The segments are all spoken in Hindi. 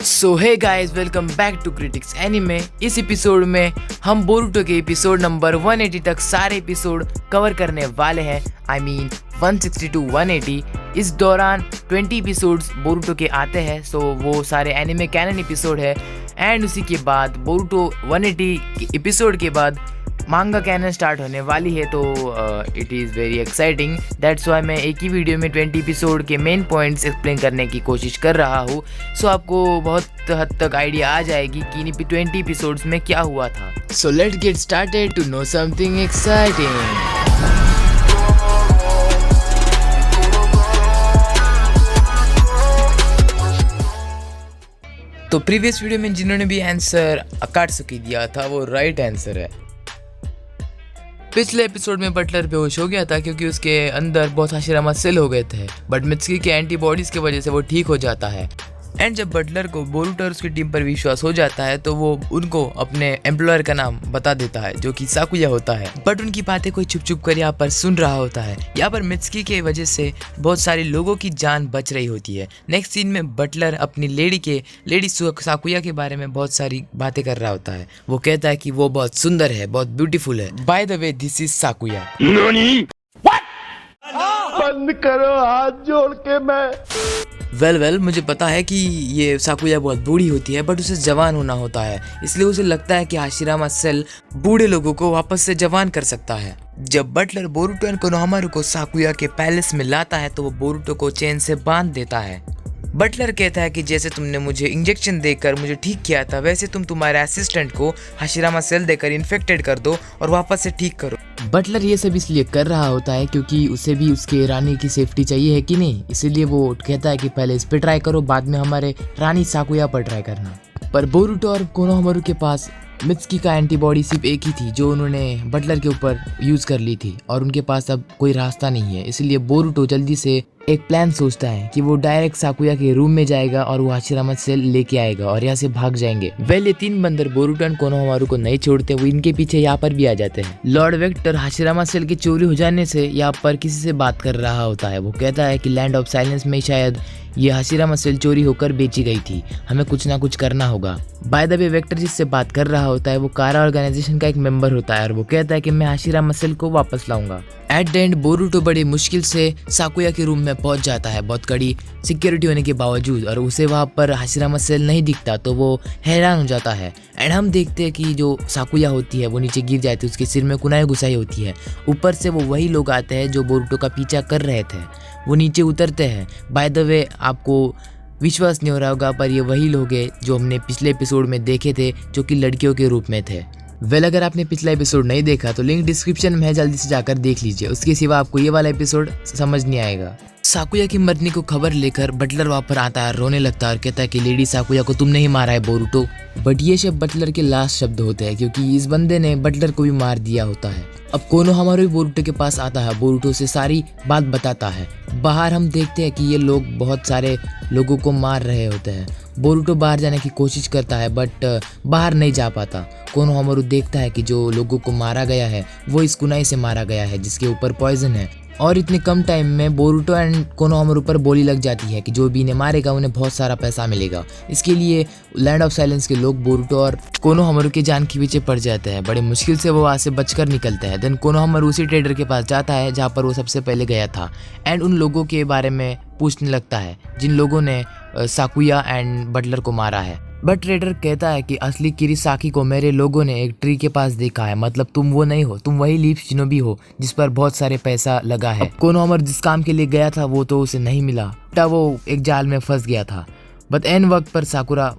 So hey guys, welcome back to critics anime. इस एपिसोड में हम बोरुटो के एपिसोड नंबर 180 तक सारे एपिसोड कवर करने वाले हैं। I mean 160 to 180। इस दौरान 20 एपिसोड्स बोरुटो के आते हैं, सो वो सारे एनीमे कैनन एपिसोड है। एंड उसी के बाद बोरुटो 180 एपिसोड के बाद मांगा कैनन स्टार्ट होने वाली है, तो it is very exciting. That's why मैं एक ही वीडियो में 20 एपिसोड के मेन पॉइंट्स एक्सप्लेन करने की कोशिश कर रहा हूँ। सो आपको बहुत हद तक आइडिया आ जाएगी कि 20 एपिसोड्स में क्या हुआ था। So let's get started to know something exciting. तो प्रीवियस वीडियो में जिन्होंने भी आंसर अकाट्सुकी दिया था वो राइट आंसर है। पिछले एपिसोड में बटलर बेहोश हो गया था क्योंकि उसके अंदर बहुत हाशिरामा सेल हो गए थे, बट मित्सुकी के एंटीबॉडीज की वजह से वो ठीक हो जाता है। एंड जब बटलर को बोरुटो और उसकी टीम पर विश्वास हो जाता है तो वो उनको अपने एम्प्लॉयर का नाम बता देता है जो कि साकुया होता है। बट उनकी बातें कोई छुप छुप कर यहाँ पर सुन रहा होता है। यहाँ पर मित्सुकी के वजह से बहुत सारे लोगों की जान बच रही होती है। नेक्स्ट सीन में बटलर अपनी लेडी साकुया के बारे में बहुत सारी बातें कर रहा होता है। वो कहता है कि वो बहुत सुंदर है, बहुत ब्यूटीफुल है। By the way this is Sakuya. बंद करो हाथ जोड़ के। मैं वेल मुझे पता है कि ये साकुया बहुत बूढ़ी होती है, बट उसे जवान होना होता है, इसलिए उसे लगता है कि हाशिरामा सेल बूढ़े लोगों को वापस से जवान कर सकता है। जब बटलर बोरुटो और कोनोहामारू को साकुया के पैलेस में लाता है तो वो बोरुटो को चेन से बांध देता है। बटलर कहता है कि जैसे तुमने मुझे इंजेक्शन देकर मुझे ठीक किया था, वैसे तुम तुम्हारे असिस्टेंट को हाशिरामा सेल देकर इन्फेक्टेड कर दो और वापस से ठीक करो। बटलर ये सब इसलिए कर रहा होता है क्योंकि उसे भी उसके रानी की सेफ्टी चाहिए है कि नहीं, इसीलिए वो कहता है कि पहले इस पे ट्राई करो, बाद में हमारे रानी साकुया पर ट्राई करना। पर बोरुटो और कोनोहामारू के पास मित्सुकी का एंटीबॉडी सिर्फ एक ही थी जो उन्होंने बटलर के ऊपर यूज कर ली थी, और उनके पास अब कोई रास्ता नहीं है। इसलिए बोरुटो जल्दी से एक प्लान सोचता है कि वो डायरेक्ट साकुया के रूम में जाएगा और वो हाशिरामा सेल लेके आएगा और यहाँ से भाग जाएंगे। वेल ये तीन बंदर बोरुटो और कोनोहामारू को नहीं छोड़ते, वो इनके पीछे यहाँ पर भी आ जाते हैं। लॉर्ड वेक्टर हाशिरामा सेल की चोरी हो जाने से यहाँ पर किसी से बात कर रहा होता है। वो कहता है कि लैंड ऑफ साइलेंस में शायद ये हाशिरामा सेल चोरी होकर बेची गई थी, हमें कुछ ना कुछ करना होगा। बाय द वे वेक्टर जिससे बात कर रहा होता है वो कारा ऑर्गेनाइजेशन का एक मेंबर होता है और वो कहता है कि मैं हाशिरामा सेल को वापस लाऊंगा। एट द एंड बोरुटो बड़ी मुश्किल से साकुया के रूम में पहुंच जाता है, बहुत कड़ी सिक्योरिटी होने के बावजूद, और उसे वहां पर हाशिरामा सेल नहीं दिखता तो वो हैरान हो जाता है। एंड हम देखते हैं कि जो साकुया होती है वो नीचे गिर जाती है, उसके सिर में कुनाई घुसाई होती है। ऊपर से वो वही लोग आते हैं जो बोरुटो का पीछा कर रहे थे, वो नीचे उतरते हैं। बाय द वे आपको विश्वास नहीं हो रहा होगा पर ये वही लोग हैं जो हमने पिछले एपिसोड में देखे थे, जो कि लड़कियों के रूप में थे। वेल अगर आपने पिछला एपिसोड नहीं देखा तो लिंक डिस्क्रिप्शन में है, जल्दी से जाकर देख लीजिए, उसके सिवा आपको ये वाला एपिसोड समझ नहीं आएगा। साकुया की मरने को खबर लेकर बटलर वहाँ पर आता है, रोने लगता है और कहता है कि लेडी साकुया को तुमने ही मारा है बोरुटो। बट ये शब्द बटलर के लास्ट शब्द होते हैं क्योंकि इस बंदे ने बटलर को भी मार दिया होता है। अब कोनोहामारू भी बोरुटो के पास आता है, बोरुटो से सारी बात बताता है। बाहर हम देखते हैं कि ये लोग बहुत सारे लोगों को मार रहे होते हैं। बोरुटो बाहर जाने की कोशिश करता है बट बाहर नहीं जा पाता। कोनोहामारू देखता है कि जो लोगों को मारा गया है वो इस कुनाई से मारा गया है जिसके ऊपर पॉइजन है, और इतने कम टाइम में बोरुटो एंड कोनोहामारू पर बोली लग जाती है कि जो भी इन्हें मारेगा उन्हें बहुत सारा पैसा मिलेगा। इसके लिए लैंड ऑफ साइलेंस के लोग बोरुटो और कोनोहामारू के जान के पीछे पड़ जाते हैं। बड़े मुश्किल से वो वहाँ से बचकर निकलते हैं। देन कोनोहामारू उसी ट्रेडर के पास जाता है जहाँ पर वो सबसे पहले गया था, एंड उन लोगों के बारे में पूछने लगता है जिन लोगों ने साकुया एंड बटलर को मारा है। बट ट्रेडर कहता है कि असली किरिसाकी को मेरे लोगों ने एक ट्री के पास देखा है, मतलब तुम वो नहीं हो, तुम वही लीफ शिनोबी हो जिस पर बहुत सारे पैसा लगा है। कोनोहामारू जिस काम के लिए गया था वो तो उसे नहीं मिला, वो एक जाल में फंस गया था। बट एन वक्त पर साकुरा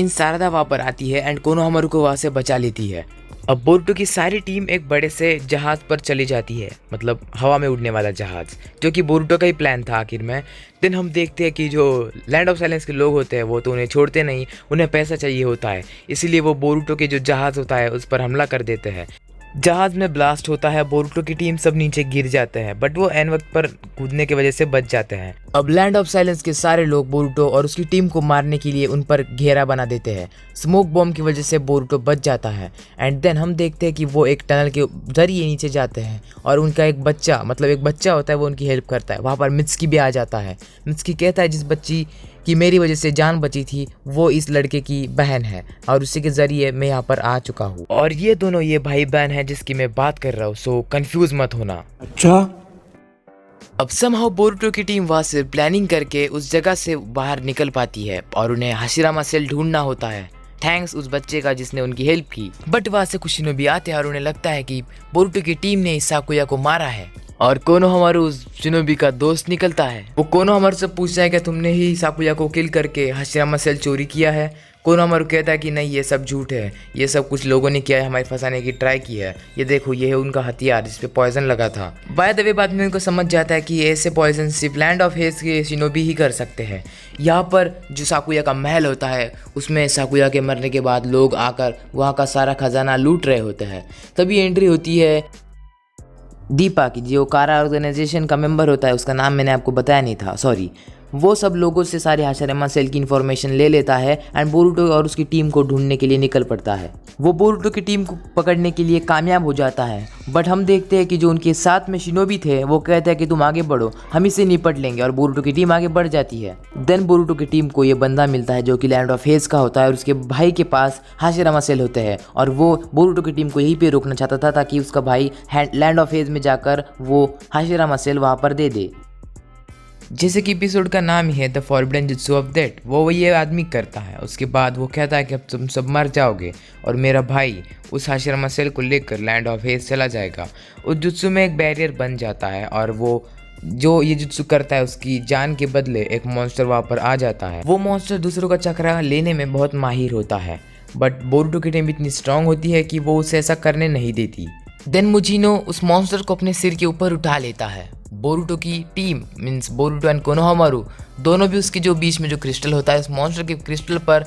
सारदा वहाँ पर आती है एंड कोनोहामारू को वहाँ से बचा लेती है। अब बोरुटो की सारी टीम एक बड़े से जहाज पर चली जाती है, मतलब हवा में उड़ने वाला जहाज, जो कि बोरुटो का ही प्लान था आखिर में। देन हम देखते हैं कि जो लैंड ऑफ साइलेंस के लोग होते हैं वो तो उन्हें छोड़ते नहीं, उन्हें पैसा चाहिए होता है, इसीलिए वो बोरुटो के जो जहाज होता है उस पर हमला कर देते हैं। जहाज में ब्लास्ट होता है, बोरुटो की टीम सब नीचे गिर जाते हैं, बट वो एन वक्त पर कूदने की वजह से बच जाते हैं। अब लैंड ऑफ साइलेंस के सारे लोग बोरुटो और उसकी टीम को मारने के लिए उन पर घेरा बना देते हैं। स्मोक बॉम्ब की वजह से बोरुटो बच जाता है एंड देन हम देखते हैं कि वो एक टनल के जरिए नीचे जाते हैं और उनका एक बच्चा होता है, वो उनकी हेल्प करता है। वहाँ पर मित्सुकी भी आ जाता है। मित्सुकी कहता है जिस बच्ची कि मेरी वजह से जान बची थी वो इस लड़के की बहन है और उसी के जरिए मैं यहाँ पर आ चुका हूँ और ये दोनों ये भाई बहन है जिसकी मैं बात कर रहा हूँ, सो कंफ्यूज मत होना। अच्छा, अब समहाउ बोरुटो की टीम वहाँ से प्लानिंग करके उस जगह से बाहर निकल पाती है और उन्हें हाशिरामा सेल ढूंढना होता है, थैंक्स उस बच्चे का जिसने उनकी हेल्प की। बट वहाँ से कुशिनोबी आते हैं और उन्हें लगता है कि बोरुटो की टीम ने इस साकुया को मारा है और कोनोहामारू उस शिनोबी का दोस्त निकलता है। वो कोनोहामारू से पूछता है कि तुमने ही साकुया को किल करके हाशिरामा सेल चोरी किया है। कोनोहामारू कहता है कि नहीं, ये सब झूठ है, ये सब कुछ लोगों ने किया है, हमारे फंसाने की ट्राई की है, ये देखो ये है उनका हथियार जिसपे पॉइजन लगा था। बाय द वे बाद में उनको समझ जाता है कि ऐसे पॉइजन सिर्फ लैंड ऑफ हेज के शिनोबी ही कर सकते हैं। यहाँ पर जो साकुया का महल होता है उसमें साकुया के मरने के बाद लोग आकर वहाँ का सारा खजाना लूट रहे होते हैं। तभी एंट्री होती है दीपा की, जो कारा ऑर्गेनाइजेशन का मेंबर होता है, उसका नाम मैंने आपको बताया नहीं था, सॉरी। वो सब लोगों से सारे हाशिरामा सेल की इन्फॉर्मेशन ले लेता है एंड बोरुटो और उसकी टीम को ढूंढने के लिए निकल पड़ता है। वो बोरुटो की टीम को पकड़ने के लिए कामयाब हो जाता है, बट हम देखते हैं कि जो उनके साथ में शिनोबी थे वो कहते हैं कि तुम आगे बढ़ो, हम इससे निपट लेंगे, और बोरुटो की टीम आगे बढ़ जाती है। देन बोरुटो की टीम को ये बंदा मिलता है जो कि लैंड ऑफ हेज का होता है और उसके भाई के पास हाशिरामा सेल होते हैं और वो बोरुटो की टीम को यहीं पे रोकना चाहता था ताकि उसका भाई लैंड ऑफ हेज में जाकर वो हाशिरामा सेल वहाँ पर दे दे। जैसे कि एपिसोड का नाम ही है the forbidden jutsu of death, वो ये आदमी करता है। उसके बाद वो कहता है कि अब तुम सब मर जाओगे और मेरा भाई उस हाशिरामा सेल को लेकर लैंड ऑफ हेज चला जाएगा। उस जुत्सु में एक बैरियर बन जाता है और वो जो ये जुत्सु करता है उसकी जान के बदले एक मॉन्स्टर वहाँ पर आ जाता है। वो मॉन्स्टर दूसरों का चक्रा लेने में बहुत माहिर होता है, बट बोरुटो की टीम इतनी स्ट्रांग होती है कि वो उसे ऐसा करने नहीं देती। देन मुजीनो उस मॉन्स्टर को अपने सिर के ऊपर उठा लेता है। बोरुटो की team means Boruto and Konohamaru दोनों भी उसके जो बीच में जो क्रिस्टल होता है उस मॉन्स्टर के क्रिस्टल पर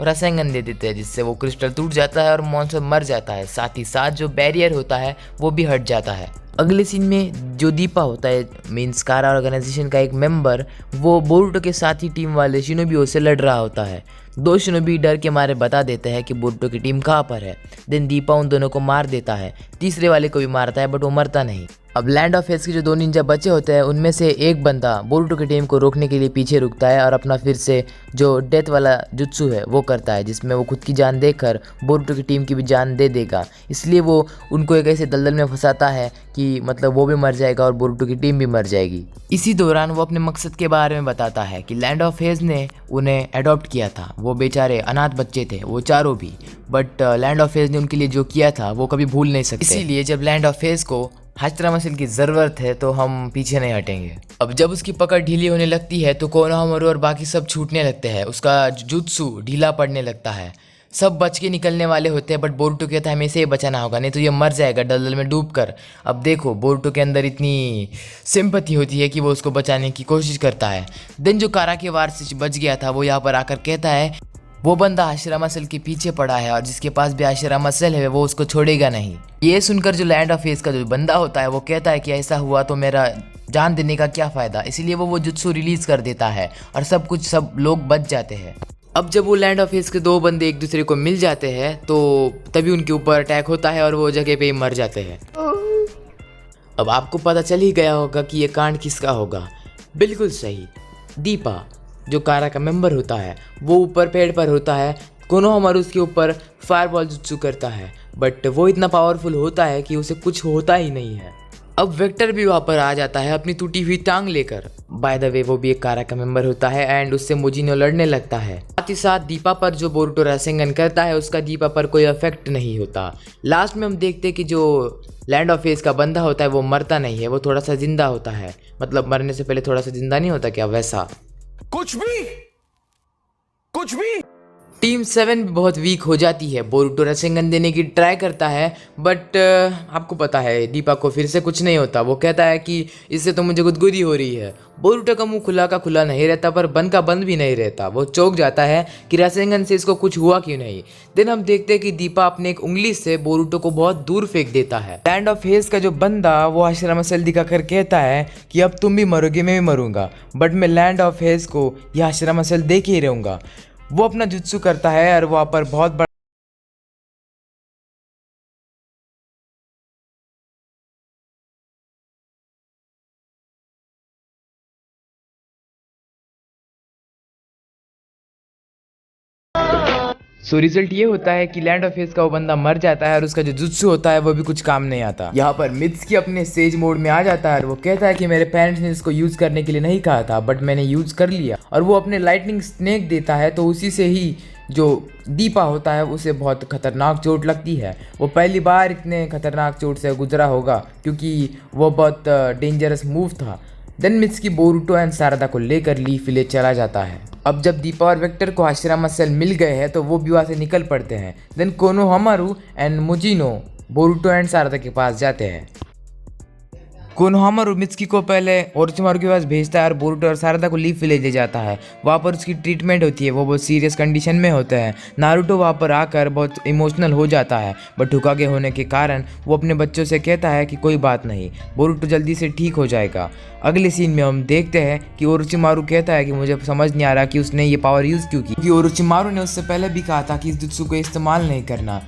रसेंगन दे देते हैं, जिससे वो क्रिस्टल टूट जाता है और मॉन्स्टर मर जाता है। साथ ही साथ जो बैरियर होता है वो भी हट जाता है। अगले सीन में जो दीपा होता है मीन्स कारा ऑर्गेनाइजेशन का एक मेंबर, वो बोरुटो के साथ ही टीम वाले शिनोबियो से लड़ रहा होता है। दो शिनोबी डर के मारे बता देते हैं कि बोरुटो की टीम कहाँ पर है। देन दीपा उन दोनों को मार देता है, तीसरे वाले को भी मारता है बट वो मरता नहीं। अब लैंड ऑफ हेज के जो दो निंजा बचे होते हैं उनमें से एक बंदा बोरुटो की टीम को रोकने के लिए पीछे रुकता है और अपना फिर से जो डेथ वाला जुत्सु है वो करता है, जिसमें वो खुद की जान देकर बोरुटो की टीम की भी जान दे देगा। इसलिए वो उनको एक ऐसे दलदल में फंसाता है कि मतलब वो भी मर जाएगा और बोरुटो की टीम भी मर जाएगी। इसी दौरान वो अपने मकसद के बारे में बताता है कि लैंड ऑफ हेज ने उन्हें अडॉप्ट किया था। वो बेचारे अनाथ बच्चे थे वो चारों भी, बट लैंड ऑफ हेज ने उनके लिए जो किया था वो कभी भूल नहीं सकते। इसीलिए जब लैंड ऑफ हेज को हाशिरामा सेल की ज़रूरत है तो हम पीछे नहीं हटेंगे। अब जब उसकी पकड़ ढीली होने लगती है तो कोनोहामारू और बाकी सब छूटने लगते हैं, उसका जुत्सु ढीला पड़ने लगता है। सब बच के निकलने वाले होते हैं बट बोरुटो कहता है हमें इसे बचाना होगा, नहीं तो ये मर जाएगा दलदल में डूबकर। अब देखो बोरुटो के अंदर इतनी सिंपैथी होती है कि वो उसको बचाने की कोशिश करता है। देन जो कारा के वार से बच गया था वो यहाँ पर आकर कहता है वो बंदा हाशिरामा सेल के पीछे पड़ा है और जिसके पास भी हाशिरामा सेल है वो उसको छोड़ेगा नहीं। ये सुनकर जो लैंड ऑफ हेज का जो बंदा होता है वो कहता है कि ऐसा हुआ तो मेरा जान देने का क्या फ़ायदा, इसलिए वो जुत्सु रिलीज कर देता है और सब लोग बच जाते हैं। अब जब वो लैंड ऑफ हेज के दो बंदे एक दूसरे को मिल जाते हैं तो तभी उनके ऊपर अटैक होता है और वो जगह पे ही मर जाते हैं। अब आपको पता चल ही गया होगा कि ये कांड किसका होगा। बिल्कुल सही, दीपा जो कारा का मेंबर होता है वो ऊपर पेड़ पर होता है। कोनोहामारू उसके ऊपर फायरबॉल जुत्सु करता है बट वो इतना पावरफुल होता है कि उसे कुछ होता ही नहीं है। अब वेक्टर भी वहाँ पर आ जाता है अपनी टूटी हुई टांग लेकर। बाय द वे वो भी एक कारा का मेंबर होता है एंड उससे मुजीनो लड़ने लगता है। साथ ही साथ दीपा पर जो बोरुटो रसेंगन करता है उसका दीपा पर कोई इफेक्ट नहीं होता। लास्ट में हम देखते हैं कि जो लैंड ऑफ हेज का बंदा होता है वो मरता नहीं है, वो थोड़ा सा जिंदा होता है, मतलब मरने से पहले थोड़ा सा जिंदा नहीं होता क्या, वैसा कुछ भी टीम 7 भी बहुत वीक हो जाती है। बोरुटो रसेंगन देने की ट्राई करता है बट आपको पता है दीपा को फिर से कुछ नहीं होता। वो कहता है कि इससे तो मुझे गुदगुदी हो रही है। बोरुटो का मुंह खुला का खुला नहीं रहता पर बंद का बंद भी नहीं रहता। वो चौंक जाता है कि रसेंगन से इसको कुछ हुआ क्यों नहीं। देन हम देखते हैं कि दीपा अपने एक उंगली से बोरुटो को बहुत दूर फेंक देता है। लैंड ऑफ हेज का जो बंदा वो हाशिरामा सेल दिखाकर कहता है कि अब तुम भी मरोगे मैं भी मरूंगा बट मैं लैंड ऑफ हेज को यह हाशिरामा सेल देखे ही रहूंगा। वो अपना जुत्सु करता है और वहाँ पर बहुत बड़ा रिजल्ट ये होता है कि लैंड ऑफ हेज का वो बंदा मर जाता है और उसका जो जुत्सु होता है वो भी कुछ काम नहीं आता। यहाँ पर मित्सुकी अपने सेज मोड में आ जाता है और वो कहता है कि मेरे पेरेंट्स ने इसको यूज करने के लिए नहीं कहा था बट मैंने यूज कर लिया। और वो अपने लाइटनिंग स्नेक देता है तो उसी से ही जो दीपा होता है उसे बहुत खतरनाक चोट लगती है। वो पहली बार इतने खतरनाक चोट से गुजरा होगा क्योंकि वो बहुत डेंजरस मूव था। देन मित्सुकी बोरुटो एंड सारदा को लेकर लीफ विलेज चला जाता है। अब जब दीपा और वेक्टर को हाशिरामा सेल मिल गए हैं तो वो भी वहाँ से निकल पड़ते हैं। Then Konohamaru and मुजिनो Boruto and सारदा के पास जाते हैं। कोनोहामारू मित्सुकी को पहले ओरोचिमारू के पास भेजता है और बोरुटो और सारदा को लीफ विलेज ले जाता है। वहाँ पर उसकी ट्रीटमेंट होती है। वो बहुत सीरियस कंडीशन में होते हैं। नारुतो वहाँ पर आकर बहुत इमोशनल हो जाता है बट हुकागे होने के कारण वो अपने बच्चों से कहता है कि कोई बात नहीं, बोरुटो जल्दी से ठीक हो जाएगा। अगले सीन में हम देखते हैं कि ओरोचिमारू कहता है कि मुझे समझ नहीं आ रहा कि उसने ये पावर यूज़ क्यों की, क्योंकि ओरोचिमारू ने उससे पहले भी कहा था कि इस जुत्सु को इस्तेमाल नहीं करना।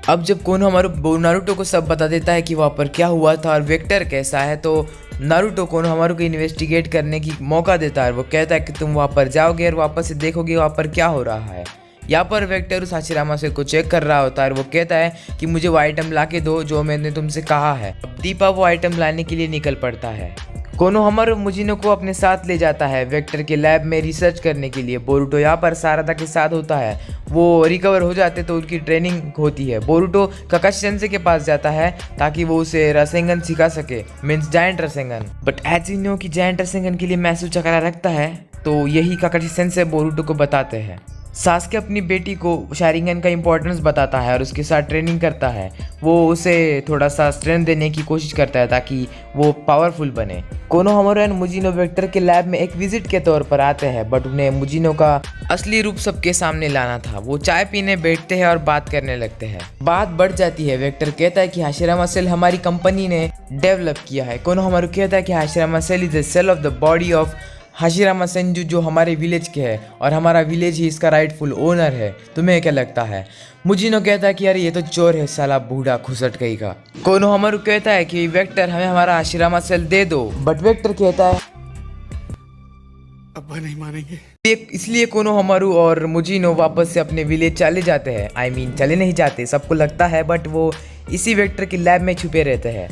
अब जब कोनोहामारू नारुतो को सब बता देता है कि वहाँ पर क्या हुआ था और वेक्टर कैसा है तो नारुतो कोनोहामारू को इन्वेस्टिगेट करने की मौका देता है। वो कहता है कि तुम वहाँ पर जाओगे और वापस से देखोगे वहाँ पर क्या हो रहा है। यहाँ पर वेक्टर उस हाशिरामा सेल को चेक कर रहा होता है और वो कहता है कि मुझे वो आइटम ला के दो जो मैंने तुमसे कहा है। अब दीपा वो आइटम लाने के लिए निकल पड़ता है। कोनोहामारू मुजिनो को अपने साथ ले जाता है वेक्टर के लैब में रिसर्च करने के लिए। बोरुटो यहाँ पर सारदा के साथ होता है। वो रिकवर हो जाते तो उनकी ट्रेनिंग होती है। बोरुटो काकाशी सेंसे के पास जाता है ताकि वो उसे रसेंगन सिखा सके, means giant Rasengan. But as you know कि जायंट रसेंगन के लिए मैसू चकरा रखता है तो यही काकाशी सेंसे बोरुटो को बताते हैं। सास्के अपनी बेटी को शारिंगन का इम्पोर्टेंस बताता है और उसके साथ ट्रेनिंग करता है। वो उसे थोड़ा सा स्ट्रेंथ देने की कोशिश करता है ताकि वो पावरफुल बने। कोनोहामारू एंड मुजिनो वेक्टर के लैब में एक विजिट के तौर पर आते हैं बट उन्हें मुजिनो का असली रूप सबके सामने लाना था। वो चाय पीने बैठते हैं और बात करने लगते हैं। बात बढ़ जाती है। वेक्टर कहता है कि हाशिरामा सेल हमारी कंपनी ने डेवलप किया है। कोनोहामारू कहता है कि Hashirama cell is the cell of the body of Hashirama Senju जो हमारे विलेज के है और हमारा विलेज ही इसका राइटफुल ओनर है। तुम्हें क्या लगता है? मुजिनो कहता है कि यार ये तो चोर है साला बूढ़ा खुसट गई का। कोनोहामारू कहता है कि वेक्टर हमें हमारा हाशिरामा सेल दे दो बट वेक्टर कहता है अब नहीं मानेंगे। इसलिए कोनोहामारू और मुजिनो वापस से अपने विलेज चले जाते हैं। आई मीन चले नहीं जाते, सबको लगता है बट वो इसी वेक्टर के लैब में छुपे रहते हैं।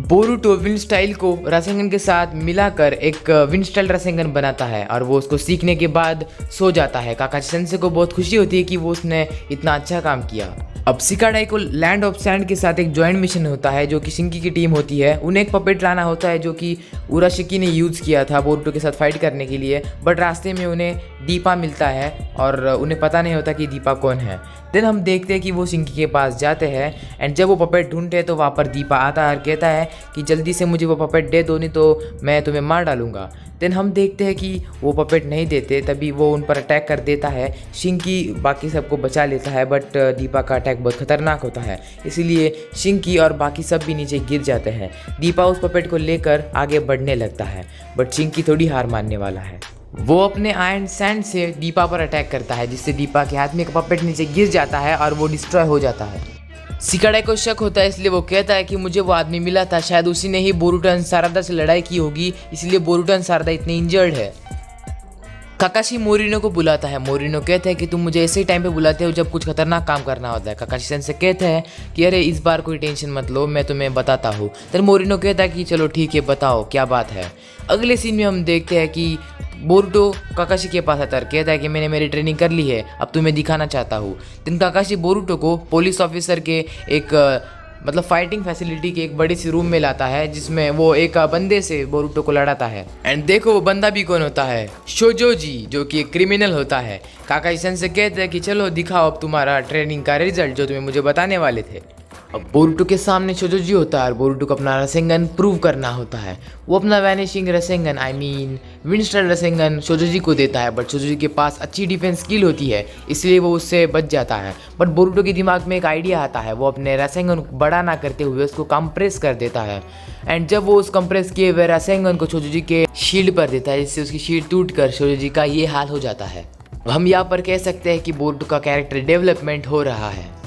बोरुटो विंड स्टाइल को रासेंगन के साथ मिलाकर एक विंड स्टाइल रासेंगन बनाता है और वो उसको सीखने के बाद सो जाता है। काकाशी सेंसे को बहुत खुशी होती है कि वो उसने इतना अच्छा काम किया। अब सिकाडाई को लैंड ऑफ सैंड के साथ एक जॉइंट मिशन होता है जो कि शिंकी की टीम होती है। उन्हें एक पपेट लाना होता है जो कि उराशिकी ने यूज़ किया था बोरुटो के साथ फाइट करने के लिए बट रास्ते में उन्हें दीपा मिलता है और उन्हें पता नहीं होता कि दीपा कौन है। देन हम देखते हैं कि वो शिंकी के पास जाते हैं एंड जब वो पपेट ढूंढते हैं तो वहाँ पर दीपा आता है और कहता है कि जल्दी से मुझे वो पपेट दे दो नहीं तो मैं तुम्हें मार डालूंगा। देन हम देखते हैं कि वो पपेट नहीं देते, तभी वो उन पर अटैक कर देता है। शिंकी बाकी सबको बचा लेता है बट दीपा का अटैक बहुत खतरनाक होता है इसीलिए शिंकी और बाकी सब भी नीचे गिर जाते हैं। दीपा उस पपेट को लेकर आगे बढ़ने लगता है बट शिंकी थोड़ी हार मानने वाला है। वो अपने आयरन सैंड से दीपा पर अटैक करता है जिससे दीपा के हाथ में एक पपेट नीचे गिर जाता है और वो डिस्ट्रॉय हो जाता है। सिकाडाई को शक होता है इसलिए वो कहता है कि मुझे वो आदमी मिला था, शायद उसी ने ही बोरुटो एंड सारदा से लड़ाई की होगी इसलिए बोरुटो एंड सारदा इतने इंजर्ड है। काकाशी मोरिनो को बुलाता है। मोरिनो कहते हैं कि तुम मुझे ऐसे ही टाइम पे बुलाते हो जब कुछ खतरनाक काम करना होता है। काकाशी सेंसे कहते हैं कि अरे इस बार कोई टेंशन मत लो, मैं तुम्हें बताता हूँ। तो मोरिनो कहता है कि चलो ठीक है बताओ क्या बात है। अगले सीन में हम देखते हैं कि बोरुटो काकाशी के पास आता है, कहता है कि मैंने मेरी ट्रेनिंग कर ली है, अब तुम्हें दिखाना चाहता हूँ। दिन काकाशी बोरुटो को पुलिस ऑफिसर के एक मतलब फाइटिंग फैसिलिटी के एक बड़ी सी रूम में लाता है, जिसमें वो एक बंदे से बोरुटो को लड़ाता है। एंड देखो वो बंदा भी कौन होता है, शोजोजी, जो कि एक क्रिमिनल होता है। काकाई सेंसेई कहते हैं कि चलो दिखाओ अब तुम्हारा ट्रेनिंग का रिजल्ट जो तुम्हें मुझे बताने वाले थे। अब बोरुटो के सामने शोजोजी होता है और बोरुटो को अपना रसेंगन प्रूव करना होता है। वो अपना वैनिशिंग रसेंगन विंस्टर रसेंगन शोजोजी को देता है, बट शोजोजी के पास अच्छी डिफेंस स्किल होती है, इसलिए वो उससे बच जाता है। बट बोरुटो के दिमाग में एक आइडिया आता है, वो अपने रसेंगन को बड़ा ना करते हुए उसको कंप्रेस कर देता है। एंड जब वो उस कंप्रेस किए हुए रसेंगन को शोजोजी के शील्ड पर देता है, जिससे उसकी शील्ड टूट कर शोजोजी का ये हाल हो जाता है। हम यहाँ पर कह सकते हैं कि बोरुटो का कैरेक्टर डेवलपमेंट हो रहा है।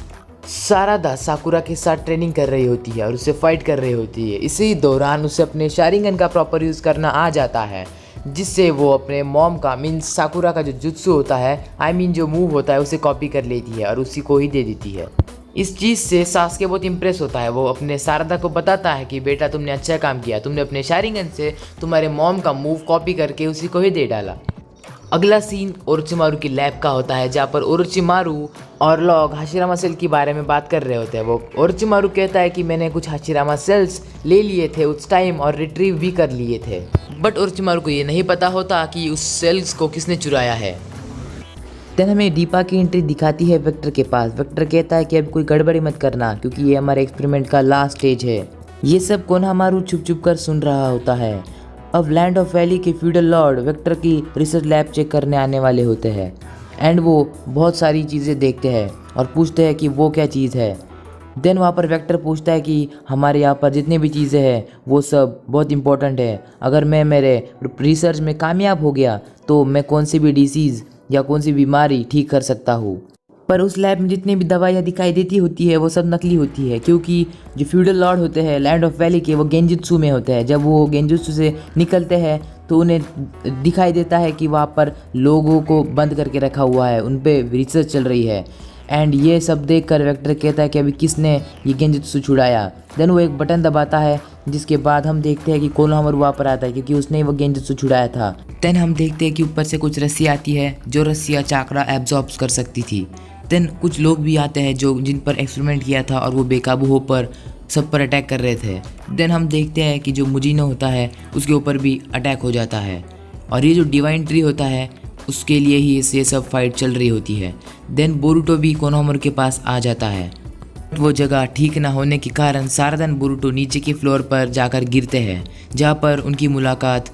सारादा साकुरा के साथ ट्रेनिंग कर रही होती है और उससे फाइट कर रही होती है। इसी दौरान उसे अपने शारिंगन का प्रॉपर यूज़ करना आ जाता है, जिससे वो अपने मॉम का मीन्स साकुरा का जो जुत्सु होता है जो मूव होता है उसे कॉपी कर लेती है और उसी को ही दे देती है। इस चीज़ से सास्के बहुत इम्प्रेस होता है। वो अपने सारदा को बताता है कि बेटा तुमने अच्छा काम किया, तुमने अपने शारिंगन से तुम्हारे मॉम का मूव कॉपी करके उसी को ही दे डाला। अगला सीन ओरोचिमारू की लैब का होता है, जहाँ पर ओरोचिमारू और लोग हाशिरामा सेल के बारे में बात कर रहे होते हैं। वो ओरोचिमारू कहता है कि मैंने कुछ हाशिरामा सेल्स ले लिए थे उस टाइम और रिट्रीव भी कर लिए थे, बट ओरोचिमारू को ये नहीं पता होता कि उस सेल्स को किसने चुराया है। देन हमें दीपा की एंट्री दिखाती है वेक्टर के पास। वेक्टर कहता है कि अब कोई गड़बड़ी मत करना, क्योंकि ये हमारे एक्सपेरिमेंट का लास्ट स्टेज है। ये सब कोनोहामारू छुप छुप कर सुन रहा होता है। अब लैंड ऑफ वैली के फ्यूडल लॉर्ड वेक्टर की रिसर्च लैब चेक करने आने वाले होते हैं एंड वो बहुत सारी चीज़ें देखते हैं और पूछते हैं कि वो क्या चीज़ है। देन वहाँ पर वेक्टर पूछता है कि हमारे यहाँ पर जितनी भी चीज़ें हैं वो सब बहुत इंपॉर्टेंट है। अगर मैं मेरे रिसर्च में कामयाब हो गया तो मैं कौन सी भी डिसीज़ या कौन सी बीमारी ठीक कर सकता हूँ। पर उस लैब में जितनी भी दवाइयाँ दिखाई देती होती है वो सब नकली होती है, क्योंकि जो फ्यूडल लॉर्ड होते हैं लैंड ऑफ वैली के वो गेंजुत्सु में होते हैं। जब वो गेंजुत्सु से निकलते हैं तो उन्हें दिखाई देता है कि वहाँ पर लोगों को बंद करके रखा हुआ है, उन पे रिसर्च चल रही है। एंड ये सब देखकर वेक्टर कहता है कि अभी किसने ये गेंजुत्सु छुड़ाया। देन वो एक बटन दबाता है, जिसके बाद हम देखते हैं कि कोनोहामारू वहाँ पर आता है, क्योंकि उसने ही वो गेंजुत्सु छुड़ाया था। देन हम देखते हैं कि ऊपर से कुछ रस्सी आती है, जो रस्सियाँ चाकरा एब्जॉर्ब कर सकती थी। देन कुछ लोग भी आते हैं जो जिन पर एक्सपेरिमेंट किया था और वो बेकाबू होकर सब पर अटैक कर रहे थे। देन हम देखते हैं कि जो मुजिनो होता है उसके ऊपर भी अटैक हो जाता है, और ये जो डिवाइन ट्री होता है उसके लिए ही ये सब फाइट चल रही होती है। देन बोरुटो भी कोनोहामारू के पास आ जाता है। वो जगह ठीक ना होने के कारण सारादा और बोरुटो नीचे के फ्लोर पर जाकर गिरते हैं, जहाँ पर उनकी मुलाकात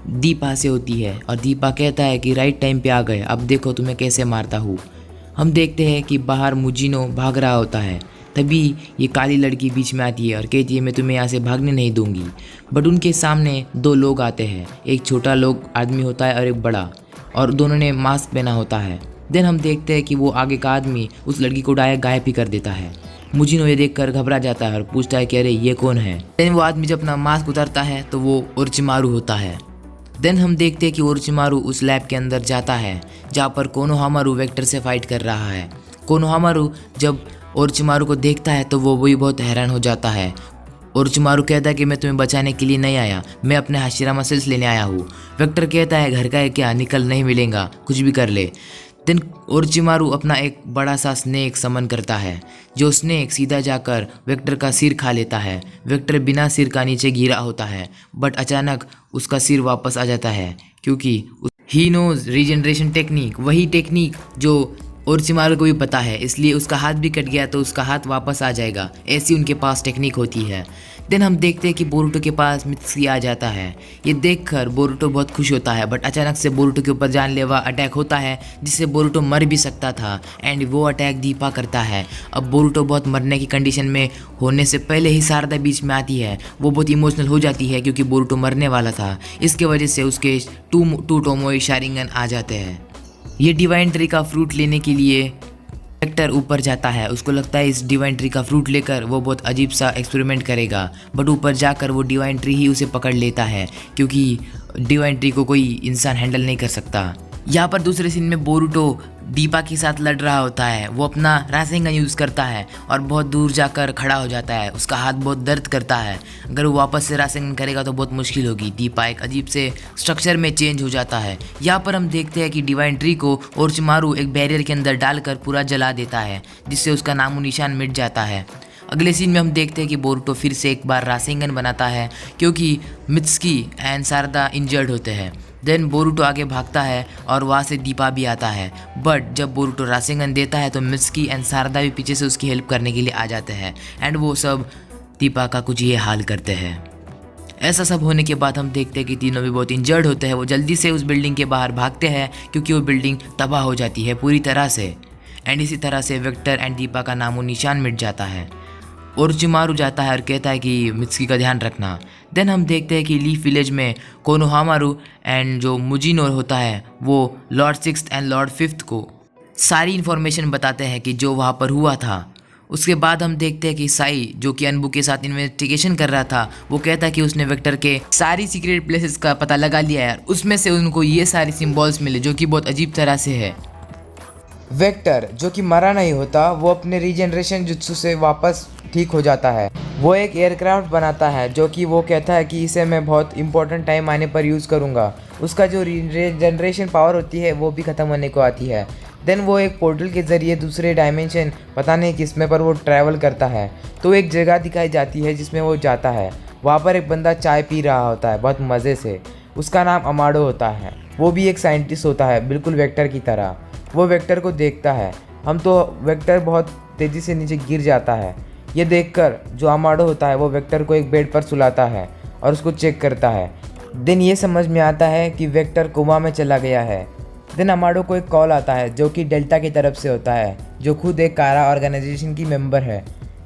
दीपा से होती है। और दीपा कहता है कि राइट टाइम पे आ गए, अब देखो तुम्हें कैसे मारता हूँ। हम देखते हैं कि बाहर मुजिनो भाग रहा होता है, तभी ये काली लड़की बीच में आती है और कहती है मैं तुम्हें यहाँ से भागने नहीं दूंगी। बट उनके सामने दो लोग आते हैं, एक छोटा लोग आदमी होता है और एक बड़ा, और दोनों ने मास्क पहना होता है। देन हम देखते हैं कि वो आगे का आदमी उस लड़की को गायब ही कर देता है। मुजिनो ये देखकर घबरा जाता है और पूछता है कि अरे ये कौन है। देन वो आदमी जब अपना मास्क उतारता है तो वो ओरोचिमारू होता है। देन हम देखते हैं कि ओरोचिमारू उस लैब के अंदर जाता है, जहाँ पर कोनोहामारू वेक्टर से फाइट कर रहा है। कोनोहामारू जब ओरोचिमारू को देखता है तो वो भी बहुत हैरान हो जाता है। ओरोचिमारू कहता है कि मैं तुम्हें बचाने के लिए नहीं आया, मैं अपने हाशिरामा सेल्स लेने आया हूँ। वेक्टर कहता है घर का है क्या, निकल, नहीं मिलेगा, कुछ भी कर ले। देन ओरोचिमारू अपना एक बड़ा सा स्नेक समन करता है, जो स्नेक सीधा जाकर वेक्टर का सिर खा लेता है। वेक्टर बिना सिर का नीचे गिरा होता है, बट अचानक उसका सिर वापस आ जाता है, क्योंकि ही नोज रीजनरेशन टेक्निक, वही टेक्निक जो ओरोचिमारू को भी पता है, इसलिए उसका हाथ भी कट गया तो उसका हाथ वापस आ जाएगा। ऐसी उनके पास टेक्निक होती है। देन हम देखते हैं कि बोरुटो के पास मित्सुकी आ जाता है। ये देखकर बोरुटो बहुत खुश होता है, बट अचानक से बोरुटो के ऊपर जानलेवा अटैक होता है, जिससे बोरुटो मर भी सकता था। एंड वो अटैक दीपा करता है। अब बोरुटो बहुत मरने की कंडीशन में होने से पहले ही सारदा बीच में आती है। वो बहुत इमोशनल हो जाती है, क्योंकि बोरुटो मरने वाला था। इसके वजह से उसके टू टोमोई शारिंगन आ जाते हैं। ये डिवाइन ट्री का फ्रूट लेने के लिए वेक्टर ऊपर जाता है। उसको लगता है इस डिवाइन ट्री का फ्रूट लेकर वो बहुत अजीब सा एक्सपेरिमेंट करेगा, बट ऊपर जाकर वो डिवाइन ट्री ही उसे पकड़ लेता है, क्योंकि डिवाइन ट्री को कोई इंसान हैंडल नहीं कर सकता। यहाँ पर दूसरे सीन में बोरुटो दीपा के साथ लड़ रहा होता है। वो अपना रासेंगन यूज़ करता है और बहुत दूर जाकर खड़ा हो जाता है। उसका हाथ बहुत दर्द करता है। अगर वो वापस से रासेंगन करेगा तो बहुत मुश्किल होगी। दीपा एक अजीब से स्ट्रक्चर में चेंज हो जाता है। यहाँ पर हम देखते हैं कि डिवाइन ट्री को ओरोचिमारू एक बैरियर के अंदर डालकर पूरा जला देता है, जिससे उसका नामो निशान मिट जाता है। अगले सीन में हम देखते हैं कि बोरुटो फिर से एक बार रासेंगन बनाता है क्योंकि मित्सुकी एंड सारदा इंजर्ड होते हैं। देन बोरुटो आगे भागता है और वहाँ से दीपा भी आता है, बट जब बोरुटो रासेंगन देता है तो मित्सुकी एंड सारदा भी पीछे से उसकी हेल्प करने के लिए आ जाते हैं एंड वो सब दीपा का कुछ ये हाल करते हैं। ऐसा सब होने के बाद हम देखते हैं कि तीनों भी बहुत इंजर्ड होते हैं। वो जल्दी से उस बिल्डिंग के बाहर भागते हैं क्योंकि वो बिल्डिंग तबाह हो जाती है पूरी तरह से एंड इसी तरह से विक्टर एंड दीपा का नामो निशान मिट जाता है। ओरोचिमारू जाता है और कहता है कि मित्सुकी का ध्यान रखना। देन हम देखते हैं कि लीफ विलेज में कोनोहामारू एंड जो मुजिनोर होता है वो Lord 6th and Lord 5th को सारी इन्फॉर्मेशन बताते हैं कि जो वहाँ पर हुआ था। उसके बाद हम देखते हैं कि साई जो कि अनबू के साथ इन्वेस्टिगेशन कर रहा था वो कहता है कि उसने वेक्टर के सारी सीक्रेट प्लेसेस का पता लगा लिया है, उसमें से उनको ये सारी सिंबल्स मिले जो कि बहुत अजीब तरह से है। वेक्टर जो कि मरा नहीं होता वो अपने रीजनरेशन जुत्सु से वापस ठीक हो जाता है। वो एक एयरक्राफ्ट बनाता है जो कि वो कहता है कि इसे मैं बहुत इंपॉर्टेंट टाइम आने पर यूज़ करूँगा। उसका जो रीजनरेशन पावर होती है वो भी ख़त्म होने को आती है। देन वो एक पोर्टल के ज़रिए दूसरे डायमेंशन पता नहीं किसमें पर वो ट्रैवल करता है तो एक जगह दिखाई जाती है जिसमें वो जाता है। वहाँ पर एक बंदा चाय पी रहा होता है बहुत मज़े से। उसका नाम अमाडो होता है। वो भी एक साइंटिस्ट होता है बिल्कुल वेक्टर की तरह। वो वेक्टर को देखता है। हम तो वेक्टर बहुत तेज़ी से नीचे गिर जाता है। ये देखकर जो अमाडो होता है वो वेक्टर को एक बेड पर सुलाता है और उसको चेक करता है। देन ये समझ में आता है कि वेक्टर कोमा में चला गया है। देन अमाडो को एक कॉल आता है जो कि डेल्टा की तरफ से होता है जो खुद एक कारा ऑर्गेनाइजेशन की मेंबर है।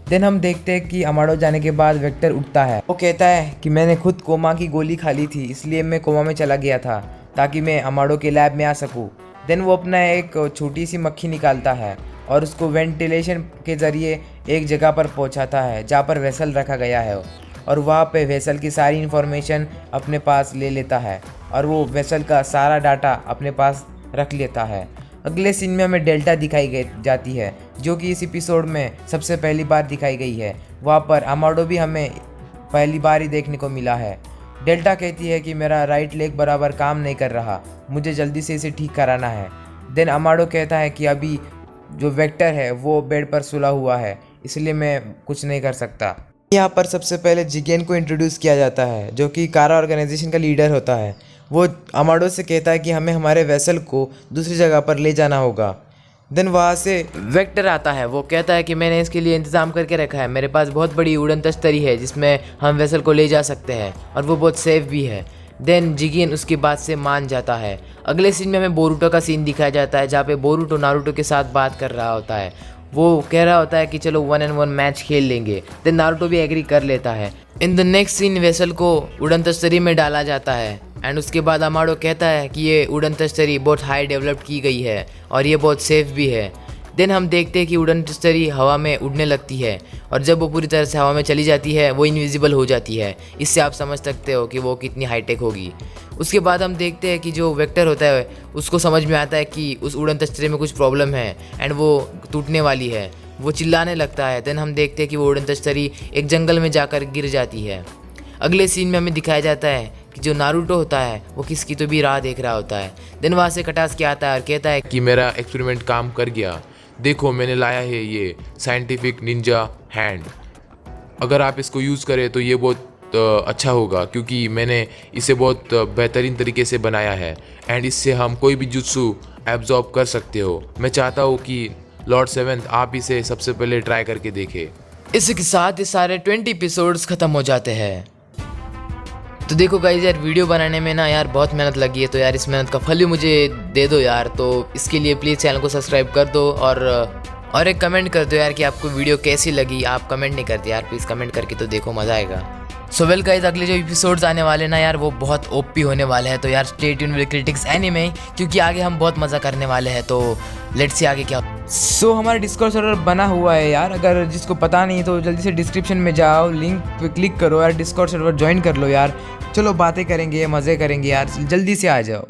देन हम देखते हैं कि अमाडो जाने के बाद वेक्टर उठता है। वो कहता है कि मैंने खुद कोमा की गोली खा ली थी इसलिए मैं कोमा में चला गया था ताकि मैं अमाडो के लैब में आ सकूँ। देन वो अपना एक छोटी सी मक्खी निकालता है और उसको वेंटिलेशन के ज़रिए एक जगह पर पहुंचाता है जहाँ पर वेसल रखा गया है और वहाँ पे वेसल की सारी इन्फॉर्मेशन अपने पास ले लेता है और वो वेसल का सारा डाटा अपने पास रख लेता है। अगले सीन में हमें डेल्टा दिखाई जाती है जो कि इस एपिसोड में सबसे पहली बार दिखाई गई है। वहाँ पर अमाडो भी हमें पहली बार ही देखने को मिला है। डेल्टा कहती है कि मेरा राइट लेग बराबर काम नहीं कर रहा, मुझे जल्दी से इसे ठीक कराना है। देन अमाडो कहता है कि अभी जो वेक्टर है वो बेड पर सुला हुआ है इसलिए मैं कुछ नहीं कर सकता। यहाँ पर सबसे पहले जिगेन को इंट्रोड्यूस किया जाता है जो कि कारा ऑर्गेनाइजेशन का लीडर होता है। वो अमाडो से कहता है कि हमें हमारे वेसल को दूसरी जगह पर ले जाना होगा। देन वहाँ से वेक्टर आता है। वो कहता है कि मैंने इसके लिए इंतज़ाम करके रखा है, मेरे पास बहुत बड़ी उड़न तश्तरी है जिसमें हम वेसल को ले जा सकते हैं और वो बहुत सेफ भी है। देन जिगेन उसकी बात से मान जाता है। अगले सीन में हमें बोरुटो का सीन दिखाया जाता है जहाँ पे बोरुटो नारुतो के साथ बात कर रहा होता है। वो कह रहा होता है कि चलो 1-on-1 मैच खेल लेंगे। देन नारुतो भी एग्री कर लेता है। In the next scene vessel को उड़न तश्तरी में डाला जाता है एंड उसके बाद अमाडो कहता है कि ये उड़न तश्तरी बहुत हाई डेवलप्ड की गई है और ये बहुत सेफ भी है। देन हम देखते हैं कि उड़न तश्तरी हवा में उड़ने लगती है और जब वो पूरी तरह से हवा में चली जाती है वो इनविजिबल हो जाती है। इससे आप समझ सकते हो कि वो कितनी हाईटेक होगी। उसके बाद हम देखते हैं कि जो वेक्टर होता है उसको समझ में आता है कि उस उड़न तश्तरी में कुछ प्रॉब्लम है एंड वो टूटने वाली है। वो चिल्लाने लगता है। देन हम देखते हैं कि वो उड़न तश्तरी एक जंगल में जाकर गिर जाती है। अगले सीन में हमें दिखाया जाता है कि जो नारुतो होता है वो किसकी तो भी राह देख रहा होता है। देन वहाँ से कटासकी आता है और कहता है कि मेरा एक्सपेरिमेंट काम कर गया, देखो मैंने लाया है ये साइंटिफिक निंजा हैंड। अगर आप इसको यूज़ करें तो ये बहुत अच्छा होगा क्योंकि मैंने इसे बहुत बेहतरीन तरीके से बनाया है एंड इससे हम कोई भी जुत्सु एब्जॉर्ब कर सकते हो। मैं चाहता हूँ कि लॉर्ड 7th आप इसे सबसे पहले ट्राई करके देखें। इसके साथ ये सारे 20 एपिसोड्स ख़त्म हो जाते हैं। तो देखो गाइस यार वीडियो बनाने में ना यार बहुत मेहनत लगी है तो यार इस मेहनत का फल भी मुझे दे दो यार। तो इसके लिए प्लीज़ चैनल को सब्सक्राइब कर दो और एक कमेंट कर दो यार कि आपको वीडियो कैसी लगी। आप कमेंट नहीं करते यार, प्लीज़ कमेंट करके तो देखो, मज़ा आएगा। सो वेल गाइस अगले जो एपिसोड्स आने वाले ना यार वो बहुत ओपी होने वाले हैं। तो यार stay tune with critics anime क्योंकि आगे हम बहुत मज़ा करने वाले हैं। तो लेट्स सी आगे क्या। सो हमारा डिस्कॉर्ड सर्वर बना हुआ है यार, अगर जिसको पता नहीं तो जल्दी से डिस्क्रिप्शन में जाओ, लिंक पे क्लिक करो यार, डिस्कॉर्ड सर्वर ज्वाइन कर लो यार। चलो बातें करेंगे, मज़े करेंगे यार, जल्दी से आ जाओ।